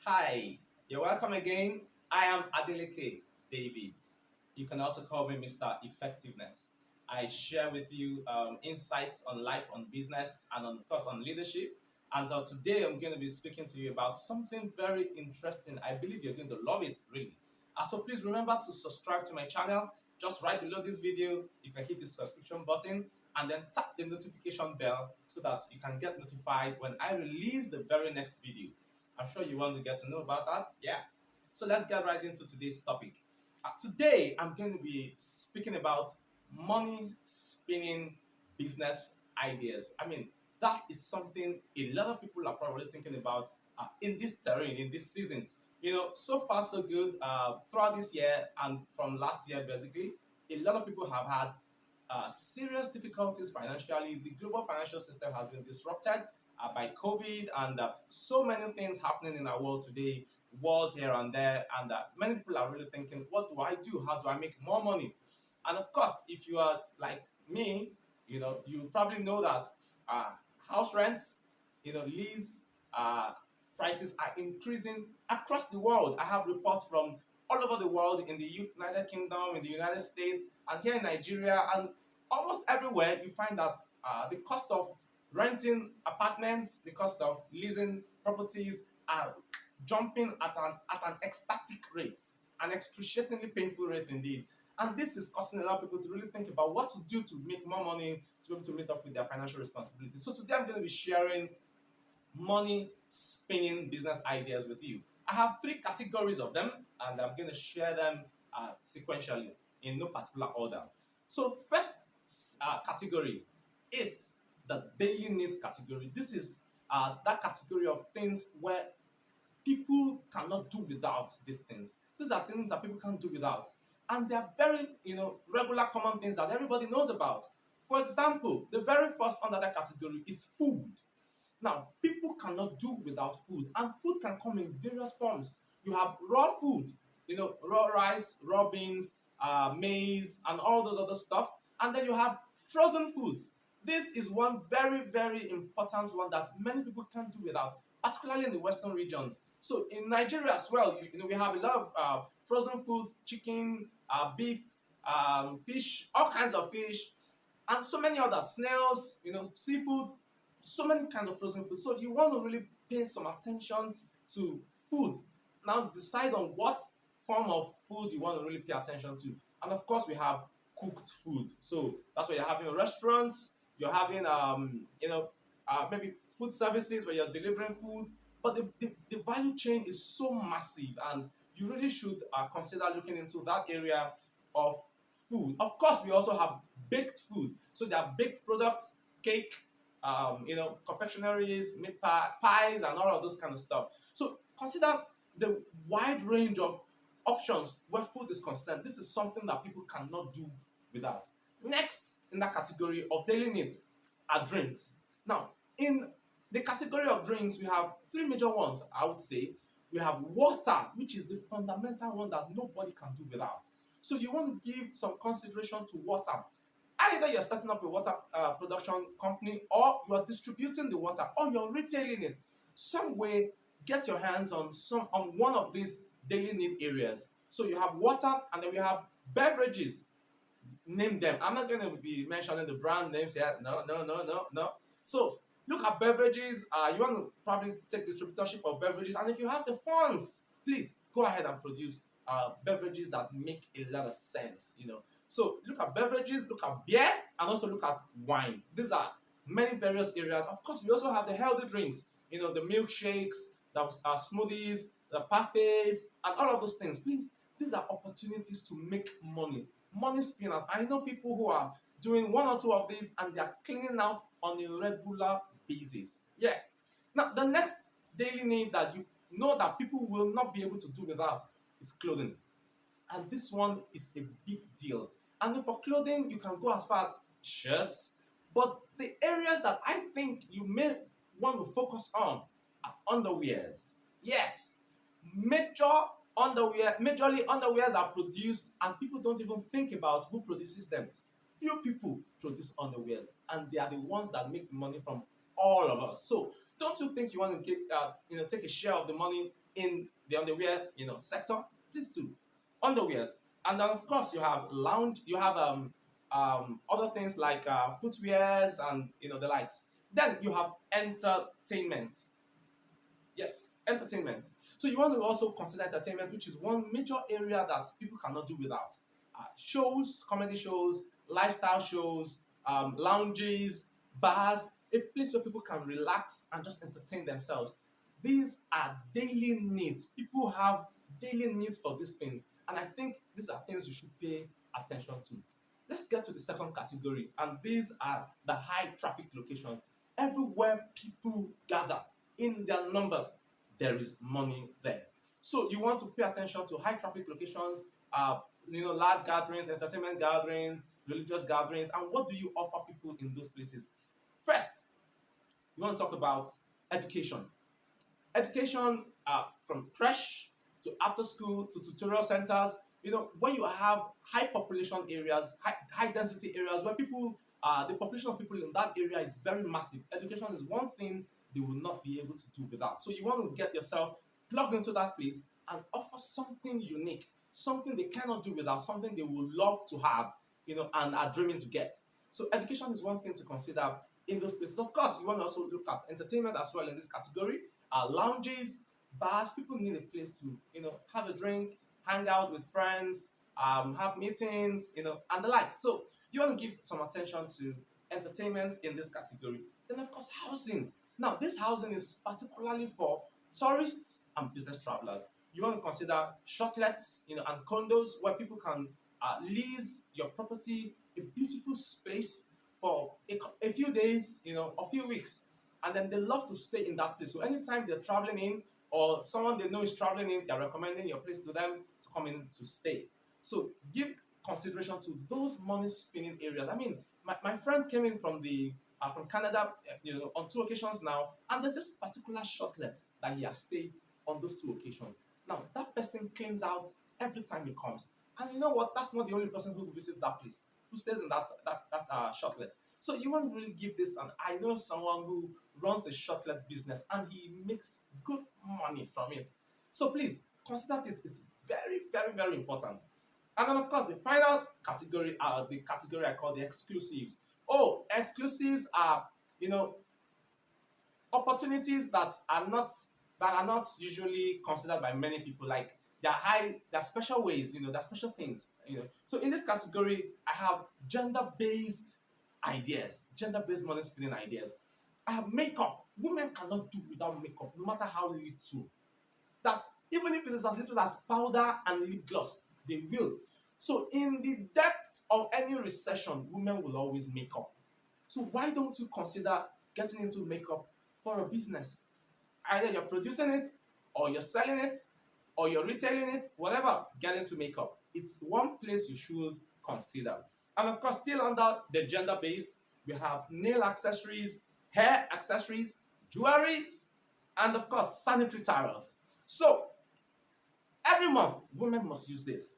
Hi, you're welcome again. I am Adeleke David. You can also call me Mr. Effectiveness. I share with you insights on life, on business, and of course on leadership. And so today I'm going to be speaking to you about something very interesting. I believe you're going to love it, really. So please remember to subscribe to my channel. Just right below this video, you can hit the subscription button and then tap the notification bell so that you can get notified when I release the very next video. I'm sure you want to get to know about that. Yeah. So let's get right into today's topic. Today, I'm going to be speaking about money spinning business ideas. That is something a lot of people are probably thinking about in this terrain, in this season. So far, so good. Throughout this year and from last year, basically, a lot of people have had serious difficulties financially. The global financial system has been disrupted by COVID and so many things happening in our world today, wars here and there, and many people are really thinking, what do I do? How do I make more money? And of course, if you are like me, you probably know that uh, house rents, lease prices are increasing across the world. I have reports from all over the world, in the United Kingdom, in the United States, and here in Nigeria, and almost everywhere you find that the cost of renting apartments, the cost of leasing properties are jumping at an ecstatic rate, an excruciatingly painful rate indeed. And this is causing a lot of people to really think about what to do to make more money, to be able to meet up with their financial responsibilities. So today I'm going to be sharing money spinning business ideas with you. I have three categories of them, and I'm going to share them sequentially in no particular order. So, first category is the daily needs category. This is that category of things where people cannot do without these things. These are things that people can't do without. And they are very, regular common things that everybody knows about. For example, the very first under that category is food. Now, people cannot do without food, and food can come in various forms. You have raw food, raw rice, raw beans, maize, and all those other stuff. And then you have frozen foods. This is one very, very important one that many people can't do without, particularly in the Western regions. So in Nigeria as well, we have a lot of frozen foods, chicken, beef, fish, all kinds of fish, and so many other snails, seafoods, so many kinds of frozen food. So you want to really pay some attention to food. Now decide on what form of food you want to really pay attention to. And of course, we have cooked food. So that's what you're having in restaurants. You're having, maybe food services where you're delivering food. But the value chain is so massive, and you really should consider looking into that area of food. Of course, we also have baked food. So there are baked products, cake, confectionaries, meat pies, and all of those kind of stuff. So consider the wide range of options where food is concerned. This is something that people cannot do without. Next in that category of daily needs are drinks. Now, in the category of drinks, we have three major ones, I would say. We have water, which is the fundamental one that nobody can do without. So you want to give some consideration to water. Either you're starting up a water production company, or you're distributing the water, or you're retailing it. Some way, get your hands on one of these daily need areas. So you have water, and then we have beverages. Name them. I'm not going to be mentioning the brand names here. No, no, no, no, no. So look at beverages. You want to probably take distributorship of beverages, and if you have the funds, please go ahead and produce beverages that make a lot of sense. So look at beverages, look at beer, and also look at wine. These are many various areas. Of course, we also have the healthy drinks. The milkshakes, the smoothies, the parfaits, and all of those things. Please, these are opportunities to make money. Money spinners. I know people who are doing one or two of these, and they are cleaning out on a regular basis. Yeah. Now, the next daily need that you know that people will not be able to do without is clothing. And this one is a big deal. And for clothing, you can go as far as shirts, but the areas that I think you may want to focus on are underwears. Yes, majorly underwears are produced, and people don't even think about who produces them. Few people produce underwears, and they are the ones that make money from all of us. So don't you think you want to take a share of the money in the underwear, sector, please do. Underwears. And then of course you have lounge, you have other things like footwears and the likes. Then you have entertainment. Yes, entertainment. So you want to also consider entertainment, which is one major area that people cannot do without. Shows, comedy shows, lifestyle shows, lounges, bars, a place where people can relax and just entertain themselves. These are daily needs. People have daily needs for these things. And I think these are things you should pay attention to. Let's get to the second category. And these are the high traffic locations. Everywhere people gather in their numbers, there is money there. So you want to pay attention to high traffic locations, large gatherings, entertainment gatherings, religious gatherings, and what do you offer people in those places? First, you want to talk about education. Education from creche to after school to tutorial centers, where you have high population areas, high density areas where people, the population of people in that area is very massive. Education is one thing they will not be able to do without. So you want to get yourself plugged into that place and offer something unique, something they cannot do without, something they would love to have, and are dreaming to get. So education is one thing to consider in those places. Of course, you want to also look at entertainment as well in this category. Lounges, bars, people need a place to, have a drink, hang out with friends, have meetings, and the like. So you want to give some attention to entertainment in this category. Then of course, housing. Now, this housing is particularly for tourists and business travelers. You want to consider shortlets, and condos where people can lease your property, a beautiful space for a few days, a few weeks, and then they love to stay in that place. So anytime they're traveling in, or someone they know is traveling in, they're recommending your place to them to come in to stay. So give consideration to those money spinning areas. I mean, my friend came in from Canada, on 2 occasions now, and there's this particular shortlet that he has stayed on those 2 occasions. Now that person cleans out every time he comes, and you know what? That's not the only person who visits that place, who stays in that shortlet. So you want to really give this, and I know someone who runs a shortlet business, and he makes good money from it. So please consider this is very, very, very important. And then of course the final category are the category I call the exclusives. Oh, exclusives are, opportunities that are not usually considered by many people. Like they're special ways, they're special things. So in this category, I have gender-based ideas, gender-based money spinning ideas. I have makeup. Women cannot do without makeup, no matter how little. That's even if it is as little as powder and lip gloss, they will. So in the depth of any recession, women will always make up. So why don't you consider getting into makeup for a business? Either you're producing it, or you're selling it, or you're retailing it, whatever, get into makeup. It's one place you should consider. And of course, still under the gender-based, we have nail accessories, hair accessories, jewelries, and of course, sanitary towels. So every month, women must use this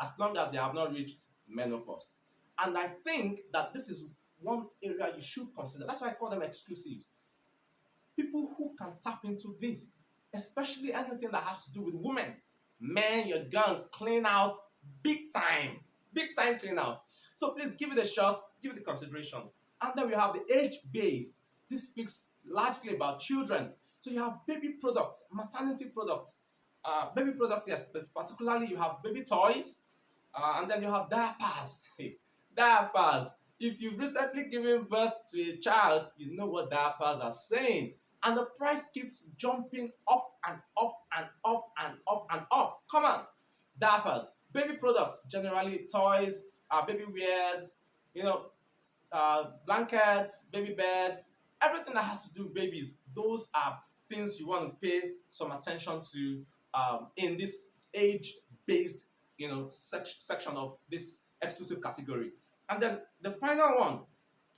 as long as they have not reached menopause. And I think that this is one area you should consider. That's why I call them exclusives. People who can tap into this, especially anything that has to do with women. Men, you're gonna clean out big time clean out. So please give it a shot, give it a consideration. And then we have the age-based. This speaks largely about children. So you have baby products, maternity products, baby products, yes, but particularly you have baby toys, and then you have diapers. Diapers. If you've recently given birth to a child, you know what diapers are saying. And the price keeps jumping up and up and up and up and up. Come on. Diapers, baby products, generally toys, baby wears, blankets, baby beds, everything that has to do with babies. Those are things you want to pay some attention to in this age-based, section of this exclusive category. And then the final one,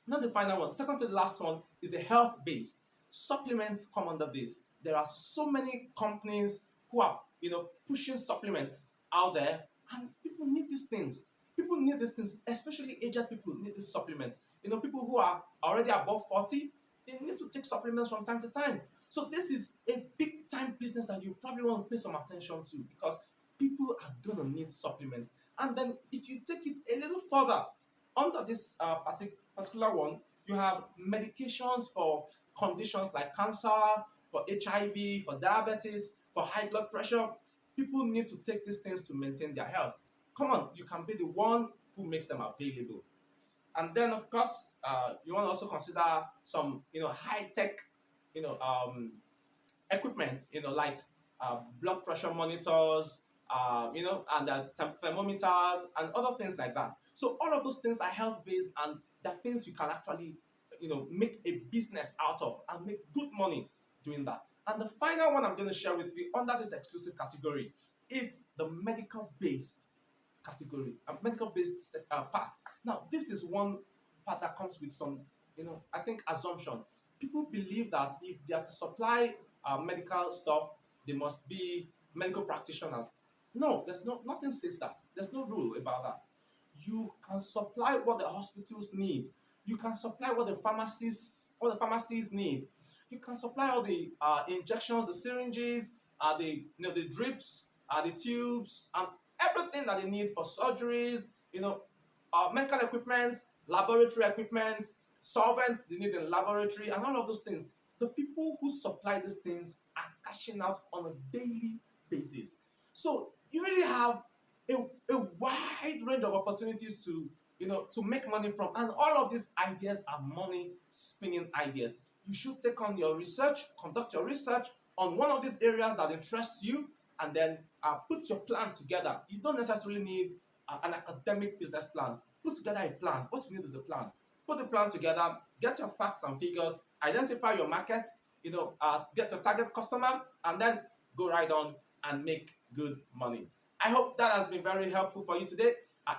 not the final one, second to the last one is the health-based. Supplements come under this. There are so many companies who are, pushing supplements out there, and people need these things. People need these things, especially aged people need these supplements. People who are already above 40, they need to take supplements from time to time. So this is a big time business that you probably want to pay some attention to, because people are going to need supplements. And then if you take it a little further, under this particular one, you have medications for conditions like cancer, for HIV, for diabetes, for high blood pressure. People need to take these things to maintain their health. Come on, you can be the one who makes them available. And then, of course, you want to also consider some, high tech, you know, um, equipment, like blood pressure monitors, and thermometers and other things like that. So all of those things are health based, and they're things you can actually, make a business out of and make good money doing that. And the final one I'm going to share with you under this exclusive category is the medical based category, a medical based part. Now, this is one part that comes with some, I think, assumption. People believe that if they are to supply medical stuff, they must be medical practitioners. No, nothing says that. There's no rule about that. You can supply what the hospitals need. You can supply what the pharmacies need. You can supply all the injections, the syringes, the drips, the tubes, and everything that they need for surgeries. Medical equipment, laboratory equipment, solvents they need in laboratory, and all of those things. The people who supply these things are cashing out on a daily basis. So you really have a wide range of opportunities to make money from, and all of these ideas are money spinning ideas. You should take on your research, conduct your research on one of these areas that interests you, and then put your plan together. You don't necessarily need an academic business plan. Put together a plan. What you need is a plan. Put the plan together, get your facts and figures, identify your market, get your target customer, and then go right on and make good money. I hope that has been very helpful for you today.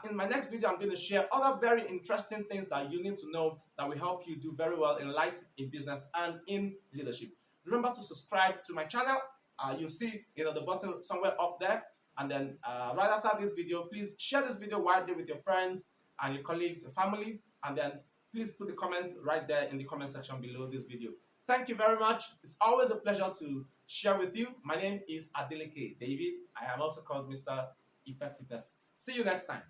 In my next video, I'm going to share other very interesting things that you need to know that will help you do very well in life, in business, and in leadership. Remember to subscribe to my channel. You'll see the button somewhere up there. And then right after this video, please share this video widely with your friends and your colleagues, your family. And then please put the comments right there in the comment section below this video. Thank you very much. It's always a pleasure to share with you. My name is Adeleke David. I am also called Mr. Effectiveness. See you next time.